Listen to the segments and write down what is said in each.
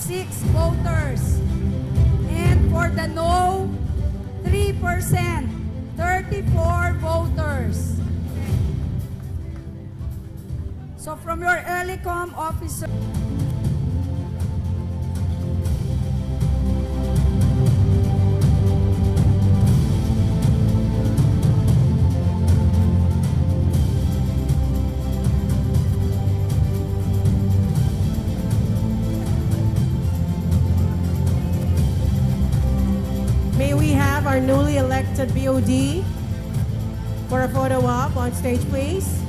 6 voters. And for the no, 3%, 34 voters. So from your early-com officer, may we have our newly elected BOD for a photo op on stage, please?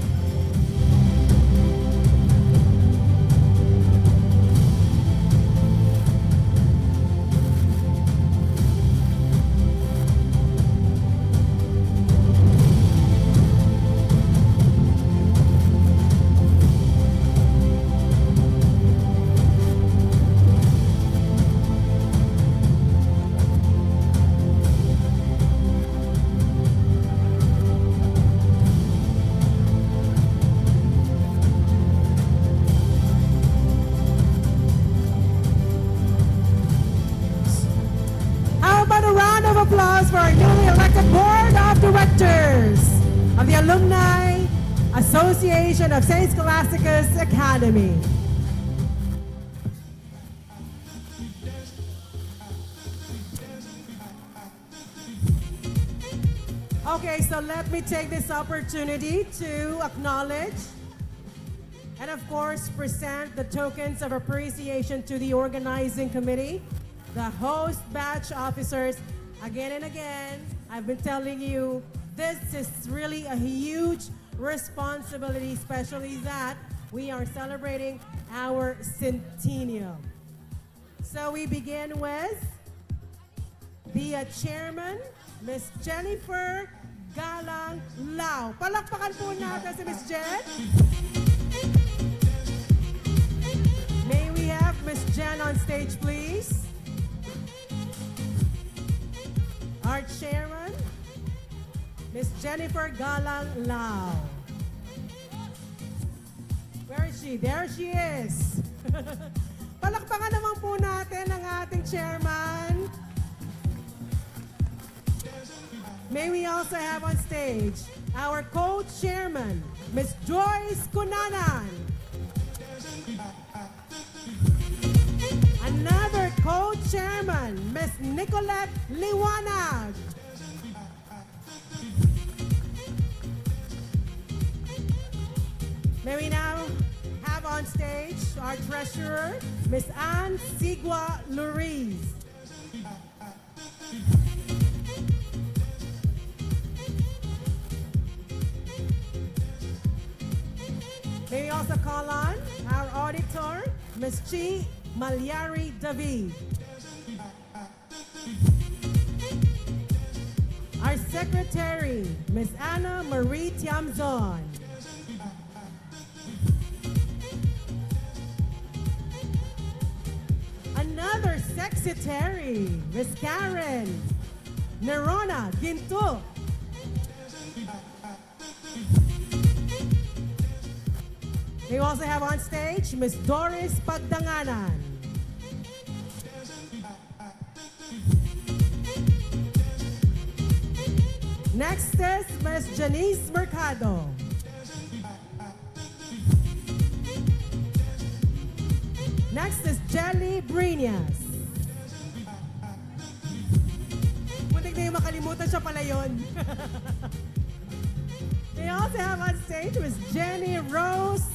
Applause for our newly elected Board of Directors of the Alumni Association of St. Scholastica's Academy. Okay, so let me take this opportunity to acknowledge and of course present the tokens of appreciation to the organizing committee, the host batch officers. Again and again, I've been telling you, this is really a huge responsibility, especially that we are celebrating our centennial. So we begin with the chairman, Ms. Jennifer Galang Lau. Palakpakan po natin si Ms. Jen. May we have Ms. Jen on stage, please? Our chairman, Ms. Jennifer Galang Lau. Where is she? There she is. Palakpakan naman po natin ang ating chairman. May we also have on stage our co-chairman, Ms. Joyce Cunanan. Another co-chairman, Ms. Nicolette Liwanag. May we now have on stage our treasurer, Ms. Ann Sigua Luriz. May we also call on our auditor, Ms. Chi Malyari David. Our secretary, Ms. Anna Marie Tiamzon. Another secretary, Ms. Karen Nerona Ginto. We also have on stage Ms. Doris Pagdanganan. Next is Ms. Janice Mercado. Next is Jelly Brinas. Muntik na yung makalimutan siya pala yun. We also have on stage Ms. Jenny Rose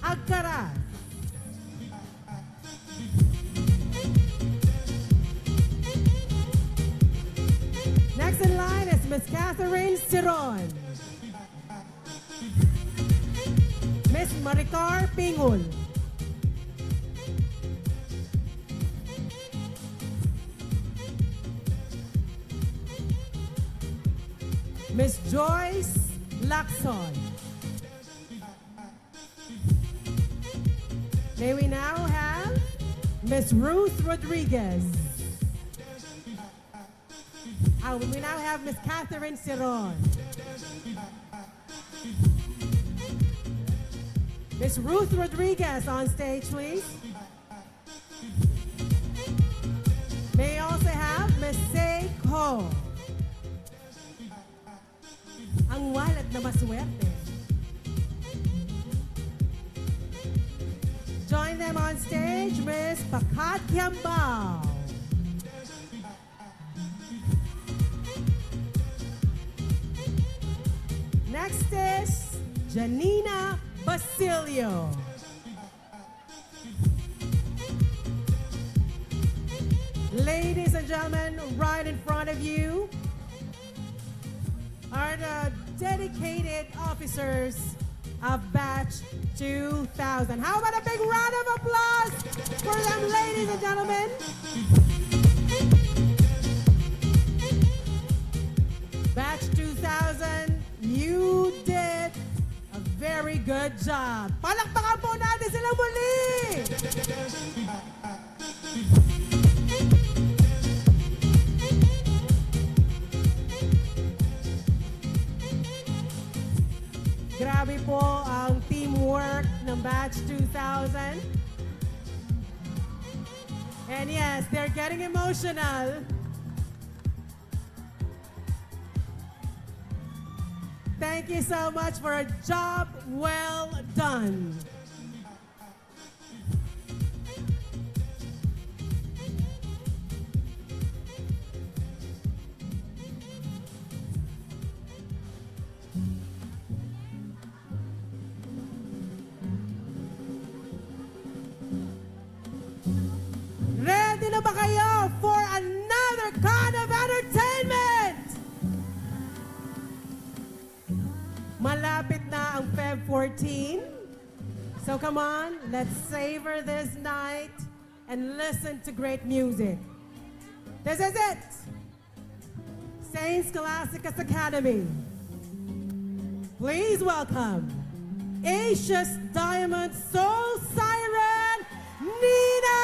Agcaraz. Next in line is Ms. Catherine Siron. Ms. Maricar Pingul. Ms. Joyce Lacson. May we now have Ms. Ruth Rodriguez. We now have Ms. Catherine Siron. Ms. Ruth Rodriguez on stage, please. na maswerte. Join them on stage, Miss Pakat Kiambao. Next is Janina Basilio. Ladies and gentlemen, right in front of you are the dedicated officers of Batch 2000. How about a big round of applause for them, ladies and gentlemen? Batch 2000, you did a very good job. Palakpakan po natin sila muli! Grabe po ang teamwork ng Batch 2000. And yes, they're getting emotional. Thank you so much for a job well done. Ready na ba kayo for another kind of entertainment? Malapit na ang Feb 14. So come on, let's savor this night and listen to great music. This is it. St. Scholasticus Academy. Please welcome Asia's Diamond Soul Siren, Nina!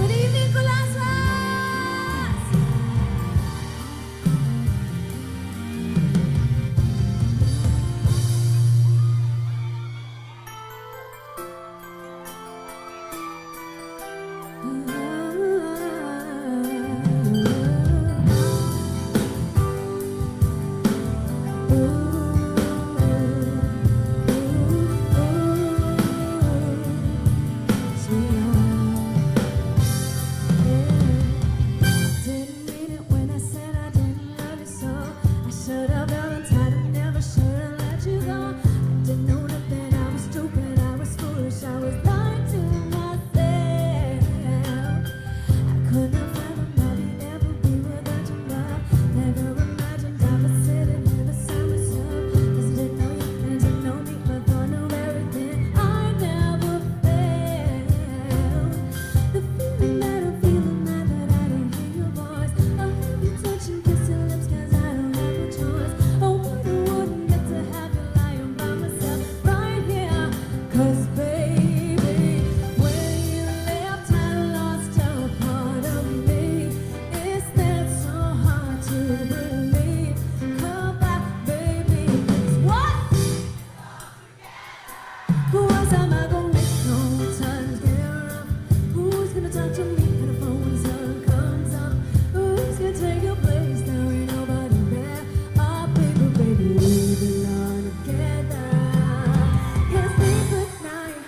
Good evening, Colasas! Didn't mean it when I said I didn't love you so. I should have held tight and never should have let you go. I didn't know nothing, I was stupid, I was foolish, I was lying to myself. I could not fathom how you'd ever be without your love. Never imagined I was sitting here beside myself. 'Cause I didn't know you and didn't know me, but I knew everything. I never felt the feeling that I'm feeling now that I don't hear your voice. I heard you touch and kiss your lips 'cause I don't have a choice. Oh, wouldn't get to have you lying by myself right here. 'Cause baby, when you left, I lost a part of me. Is that so hard to believe? Come back, baby. 'Cause what? Who else am I gonna make no time to get up? Who's gonna talk to me when the phone sun comes up? Who's gonna take your place? There ain't nobody there. Oh, baby, baby, we belong together. Can't sleep at night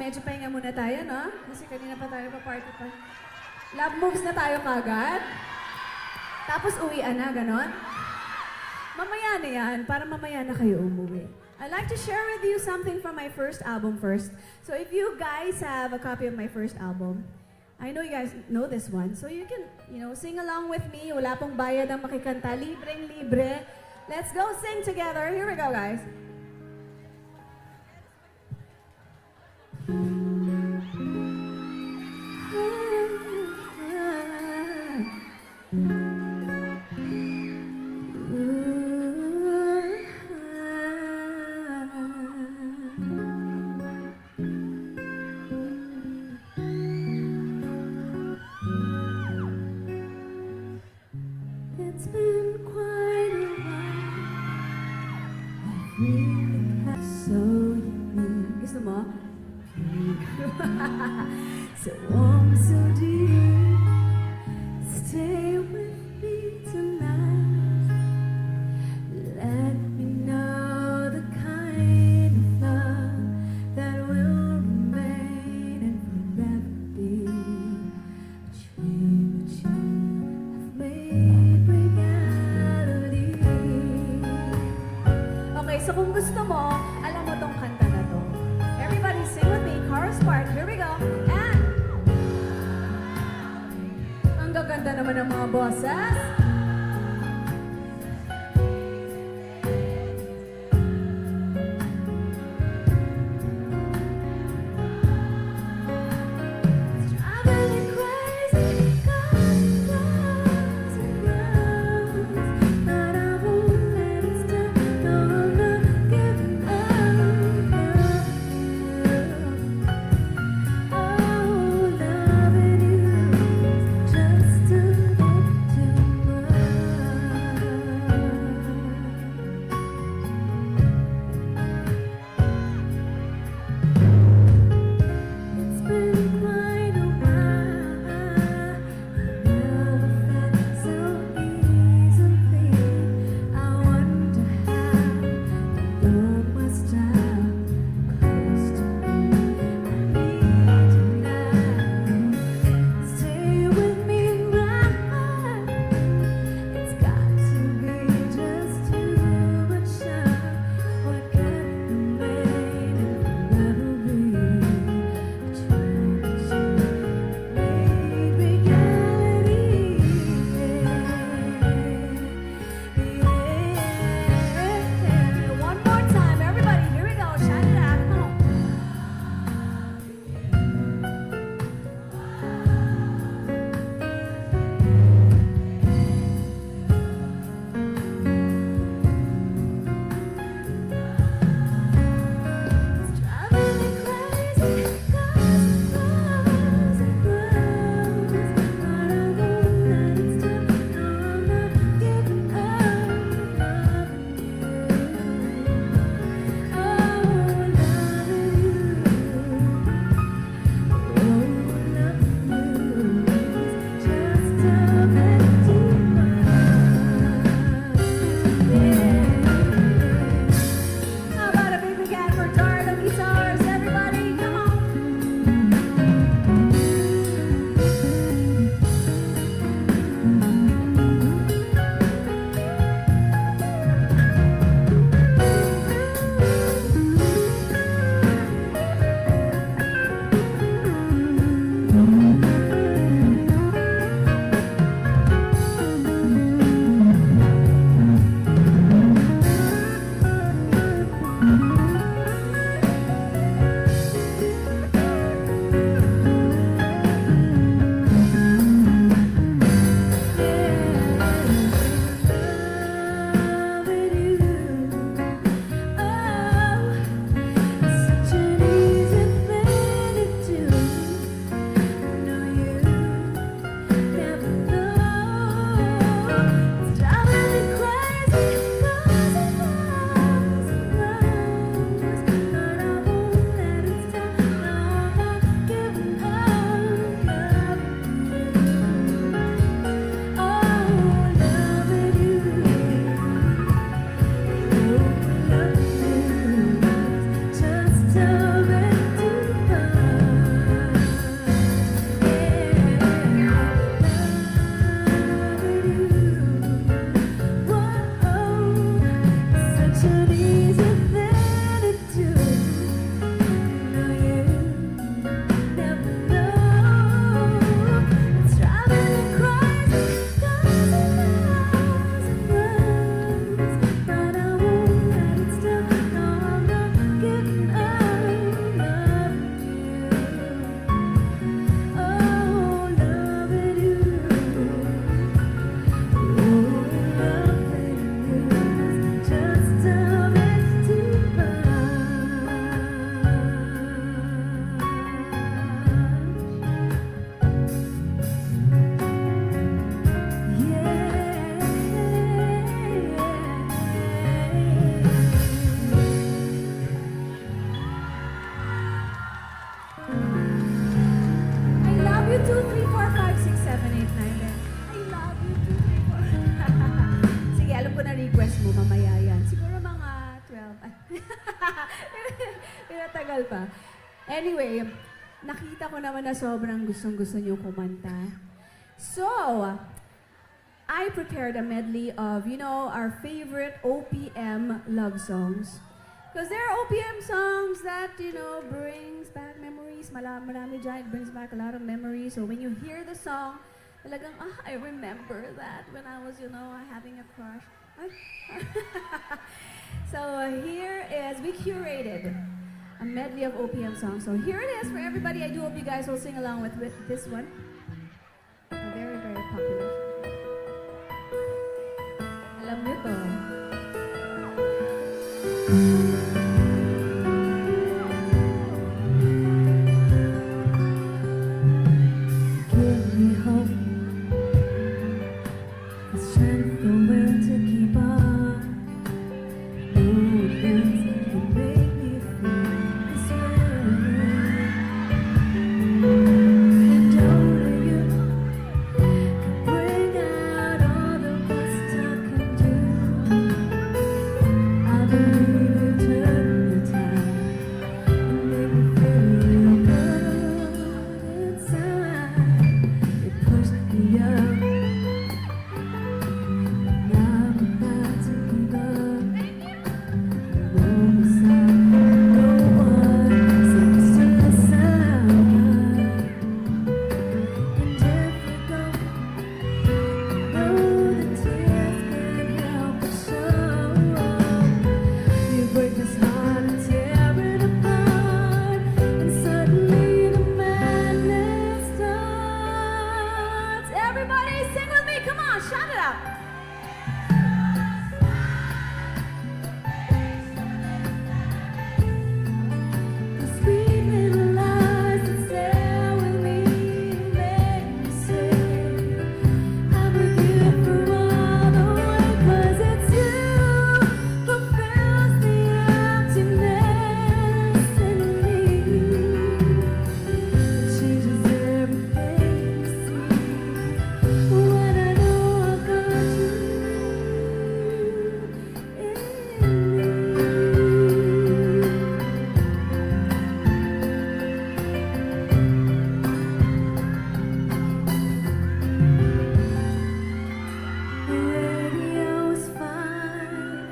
medyo pahinga muna tayo, no? Kasi kanina pa tayo pa-party pa. Love moves na tayo kagad. Tapos uwian na, ganon. Mamaya na yan, para mamaya na kayo umuwi. I'd like to share with you something from my first album first. So if you guys have a copy of my first album, I know you guys know this one, so you can, sing along with me. Wala pong bayad ang makikanta, libreng-libre. Let's go sing together. Here we go, guys. It's been quite a while. I've really had so unique. Gusto mo? So warm, so deep. Stay with me tonight. Let me know the kind of love that will remain and forever be a dream that you have made reality. Okay, so kung gusto mo, alam mo tong kanta na to. Everybody sing with me, chorus part. Here we go. And ang gaganda naman ng mga boses. Driving me crazy, 'cause it goes and goes. But I won't let it stop. No, I'm not giving up. Oh, loving you is just a bit too Pinatagal pa. Anyway, nakita ko naman na sobrang gustong-gusto niyo kumanta. So, I prepared a medley of, our favorite OPM love songs. Because there are OPM songs that, brings back memories. Marami dyan, it brings back a lot of memories. So when you hear the song, talagang, I remember that when I was, having a crush. So here is, we curated a medley of OPM songs. So here it is for everybody. I do hope you guys will sing along with this one. A very, very popular song. Alam niyo to. Give me hope, the strength, the will to keep on. Movements can make me feel this way. And only you can bring out all the best I can do. I believe you turn the tide and make me feel good inside. It pushed me up, and I'm about to give up. No sign, no one seems to listen. And if we go, know the tears can't help but show. You break this heart and tear it apart, and suddenly the madness starts. Everybody sing with me, come on, shout it out. The sweet little lies that stay with me make me say I'm with you for all the way, 'cause it's you who fills the emptiness in me. It changes everything you see when I know I've got you in me. The radio is fine.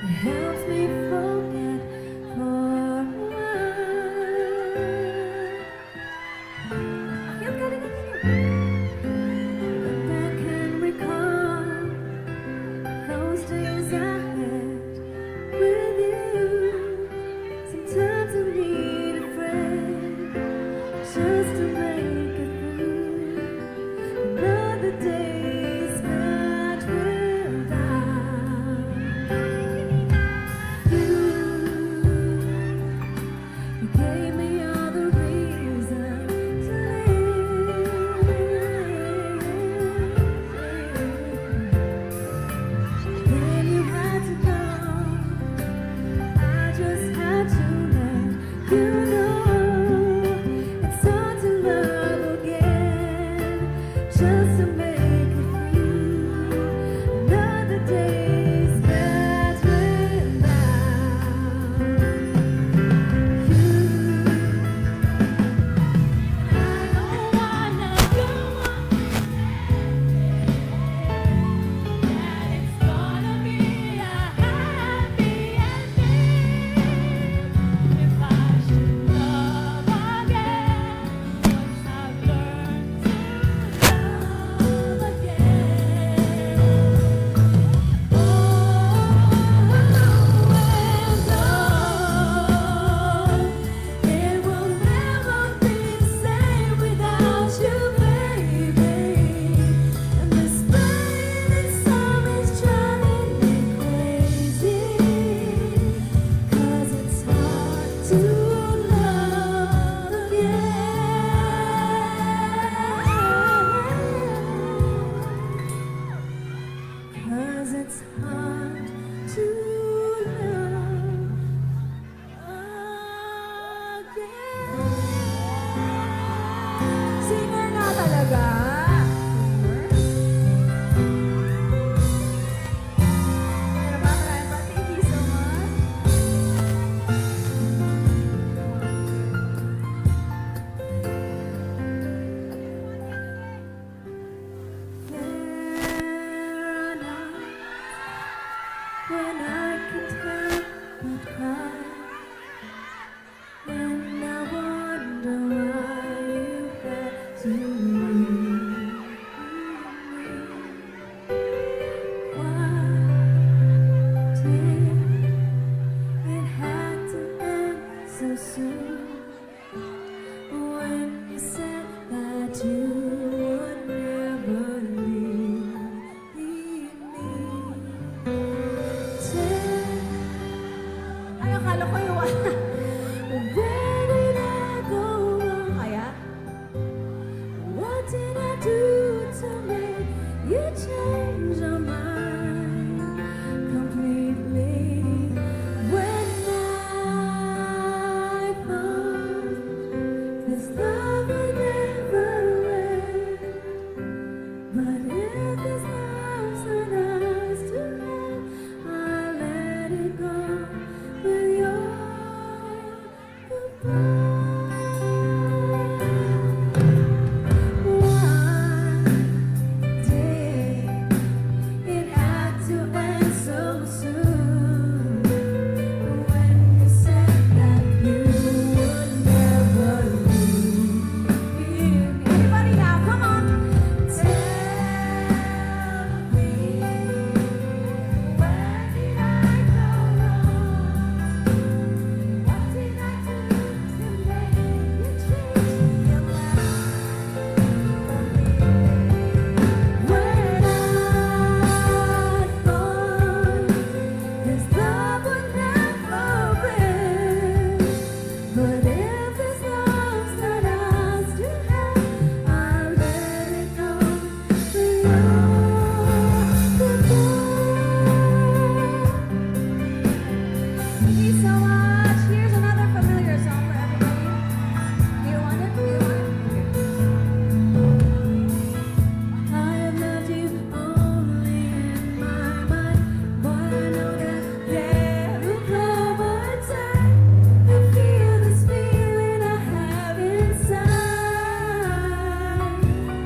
It helps me forget for a while. Ang galing na ninyo. But I can recall those days I had with you. Sometimes I need a friend just to make it through another day spent without you. You gave me all the reason to live. Then you had to go. I just had to let you know it's hard to love again, just to make it through another day spent without you. I don't wanna go on that it's gonna be a happy ending if I should akala ko yung Where did I go wrong? Kaya? What did I do to make you change your mind completely? When I thought this love would never end, but if this love's not ours to have, I'll let it go with your goodbye. Why did it have to end so soon? When you said that you would never leave. Everybody now, come on. Tell me, where did I go wrong? What did I do to make you change your mind? When I thought this love would never end, but if this love's not ours to have, I'll let it go for your goodbye. Thank you so much. Here's another familiar song for everybody. Do you want it? Do you want it? I have loved you only in my mind, but I know that there will come a time to feel this feeling I have inside.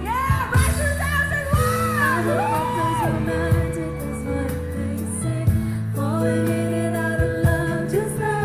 Yeah, right 2001. I hope those romantic is what they say, falling in and out of love just like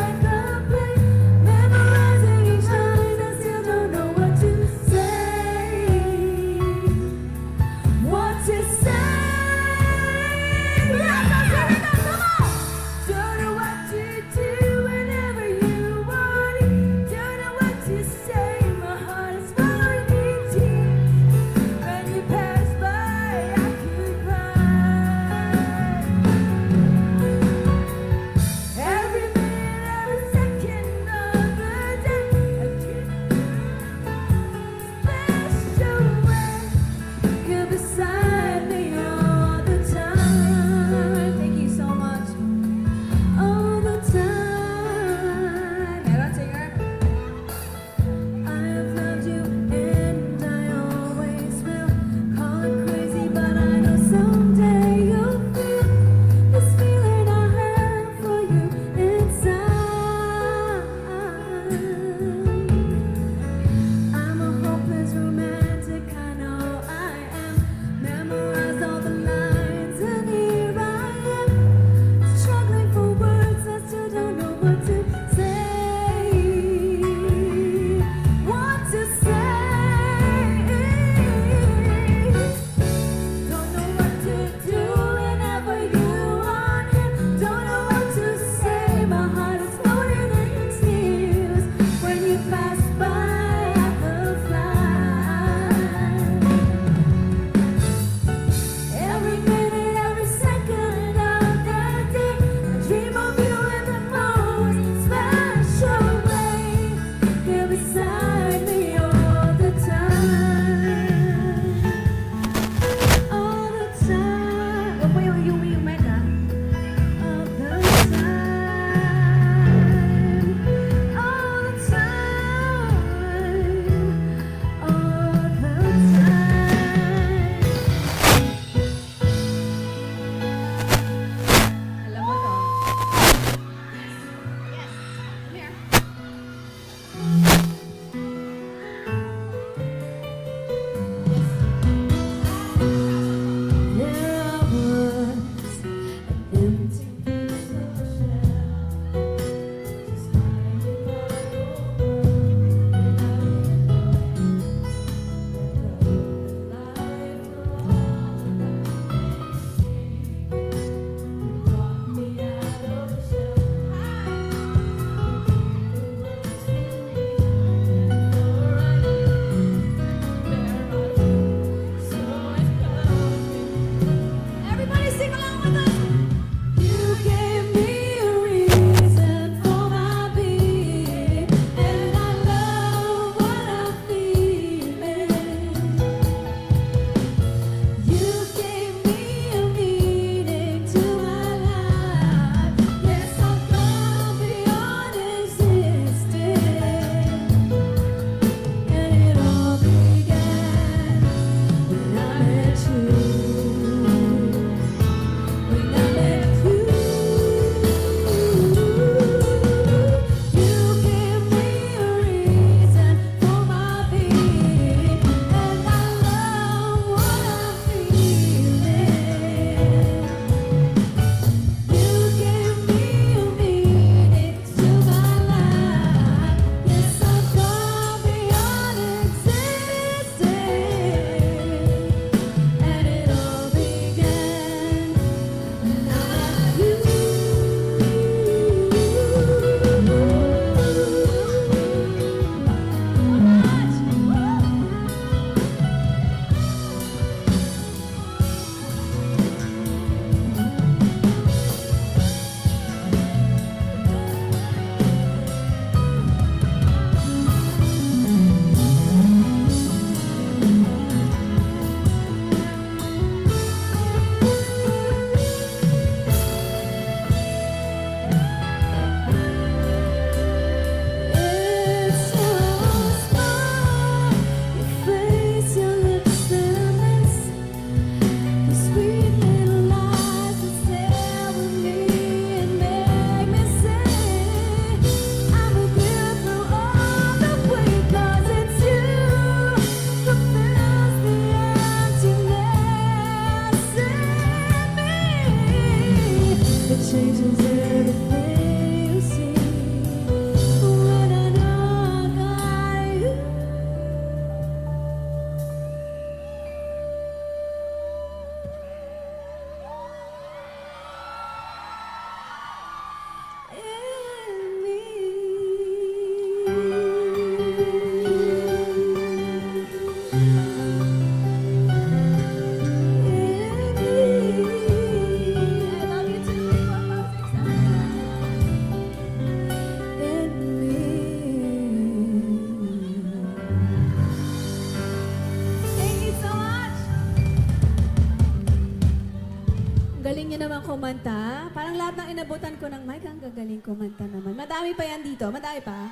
Gagaling niyo naman kumanta. Parang lahat ng inabutan ko ng mic, ang gagaling kumanta naman. Madami pa yan dito. Madami pa.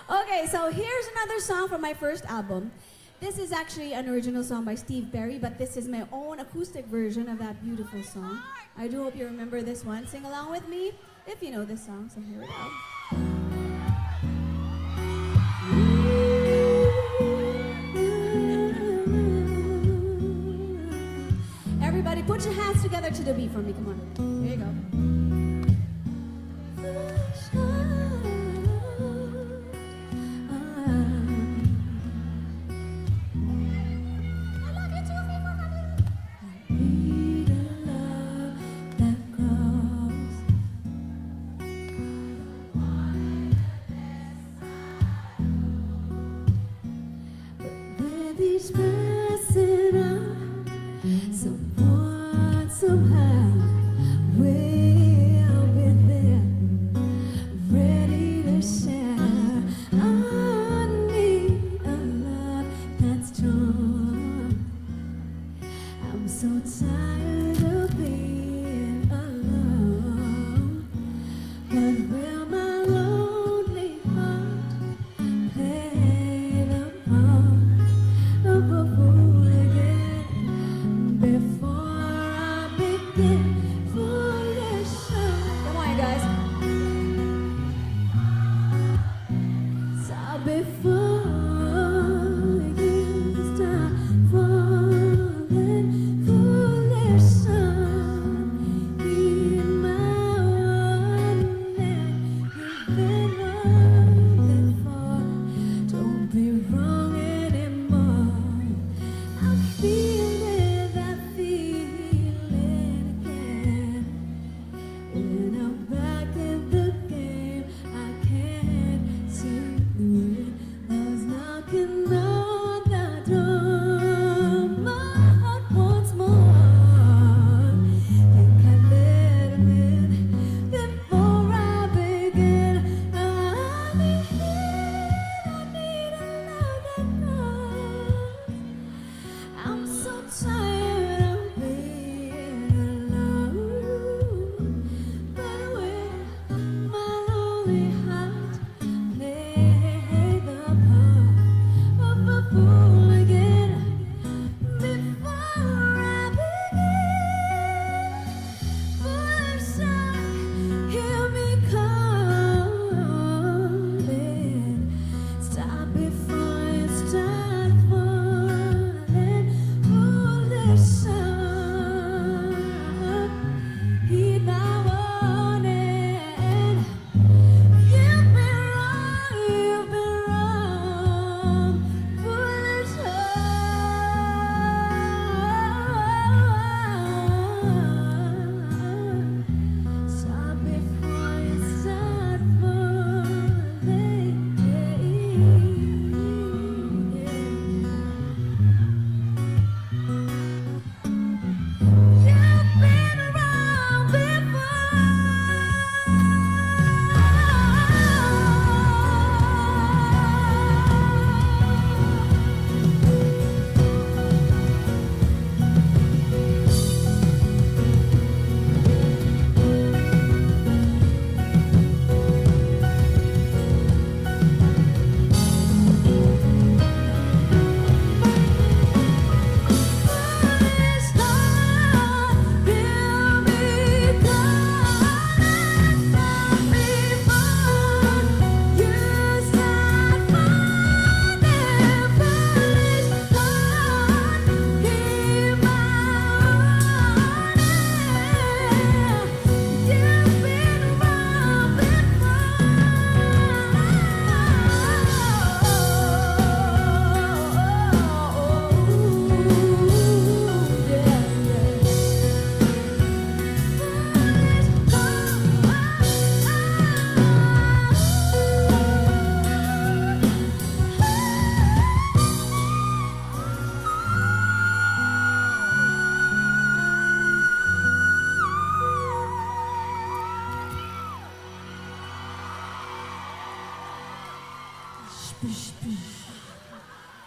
Okay, so here's another song from my first album. This is actually an original song by Steve Perry, but this is my own acoustic version of that beautiful song. I do hope you remember this one. Sing along with me if you know this song. So here we go. Everybody put your hands together to the beat for me. Come on. Here you go. These passing out, someone somehow will be there, ready to share. I need a love that's strong. I'm so tired of being alone, but will my lonely heart play the part of a fool again before I begin foolish. Come on, you guys. So before you start falling foolish, in my wonderland you've been looking for. Don't be wrong anymore. I'm feeling that feeling again. And I'm back in the game. I can't seem to win. Love's knocking on the door. My heart wants more. Think I let him in before I begin. I need a love that grows. I'm so tired of being alone, but will my lonely heart play the part of a fool again before I begin? Foolish, hear me calling. Stop before you start falling foolish. Heed my warning. You've been wrong, foolish. Stop before you start falling. You've been wrong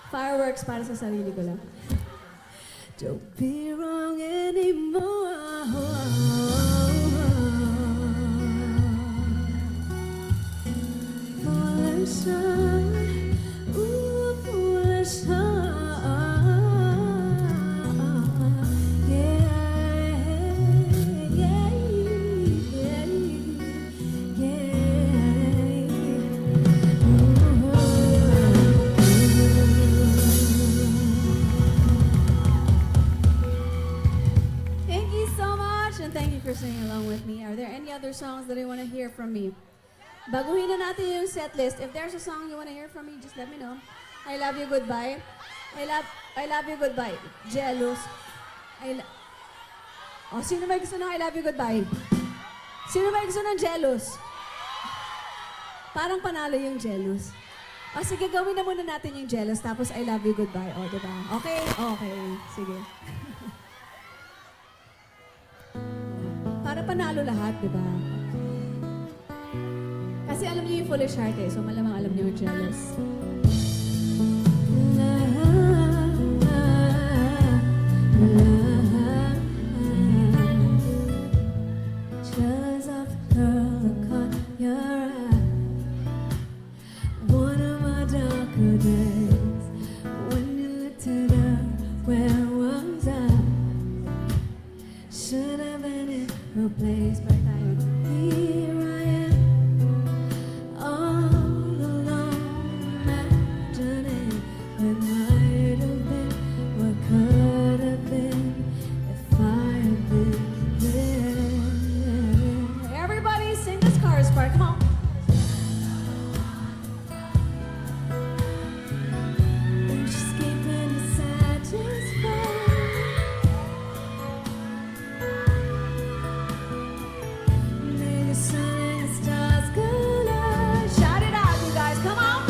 Fireworks para sa sarili ko lang. Don't be wrong anymore. Foolish heart, ooh, foolish heart. Yeah, yeah, yeah, Thank you so much, and thank you for singing along with me. Are there any other songs that you want to hear from me? Baguhin na natin yung set list. If there's a song you want to hear from me, just let me know. I love you, goodbye. I love you, goodbye. Jealous. Oh, sino may gusto ng I love you, goodbye? Sino may gusto ng jealous? Parang panalo yung jealous. O sige, gawin na muna natin yung jealous, tapos I love you, goodbye. O, diba? Okay? Okay. Sige. Para panalo lahat, diba? Kasi alam niyo yung foolish heart eh, so malamang alam niyo yung jealous. Jealous of the girl that caught your eye. One of my darker days, when you lifted up, where was I? Should have been in her place, but here I am, all alone, imagining what might have been, what could have been, if I had been there. Everybody sing this chorus part, come on. Just keeping you satisfied. May the sun and the stars collide. Shout it out, you guys, come on.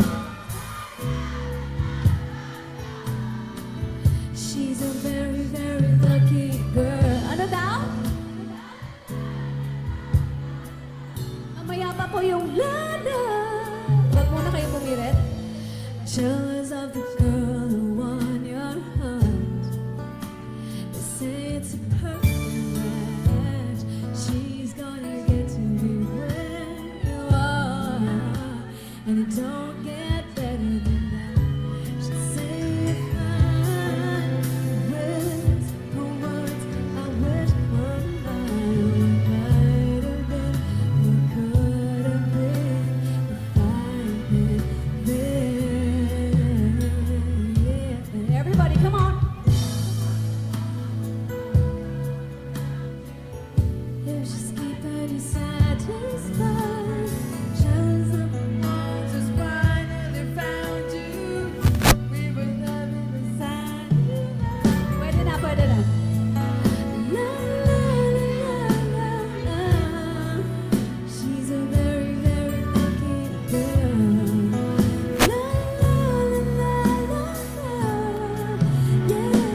She's a very, very lucky girl. Ano daw? Mamaya pa po yung lana. Wag muna kayo pumirit. Jealous of the girl who won your heart. They say it's a perfect match. She's gonna get to be where you are, and it don't get better than that. She say if I wish for words, I wish for mine. What might have been, what could have been, if I had been there. Yeah. Everybody, come on. You're just keeping you satisfied. Jealous of the ones who's fine and they found you. We were loving beside you. Pwede na, pwede na. La, la, la, la, la. She's a very, very lucky girl. La, la, la, la, la. Yeah.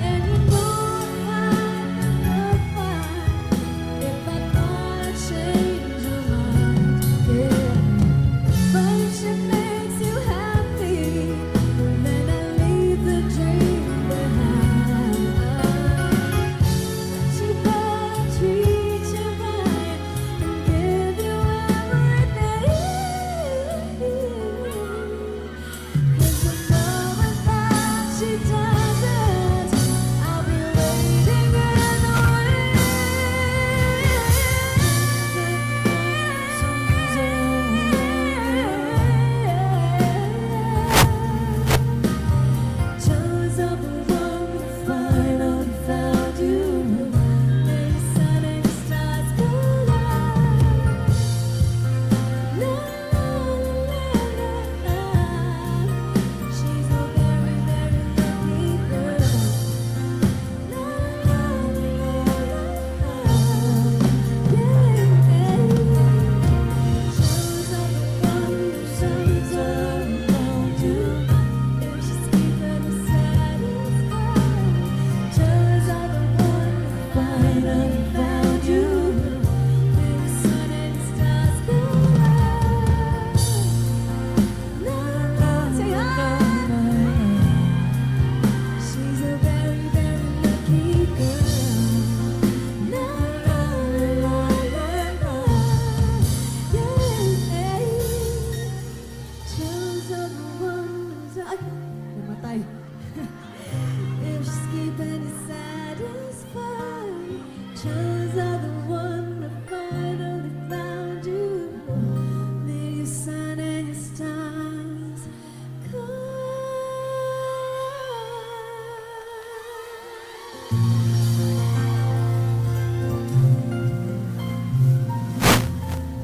And you know I'd never find if I thought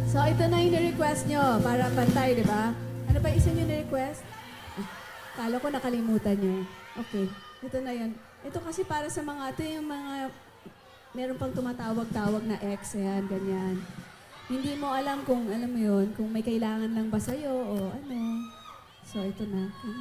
So, ito na yung ni-request nyo para pantay, di ba? Ano pa isa nyo ni-request? Kala ko nakalimutan nyo. Okay, ito na yun. Ito kasi para sa mga, ito yung mga, meron pang tumatawag-tawag na ex, yan, ganyan. Hindi mo alam kung, alam mo yun, kung may kailangan lang ba sa'yo o ano. So, ito na. Okay.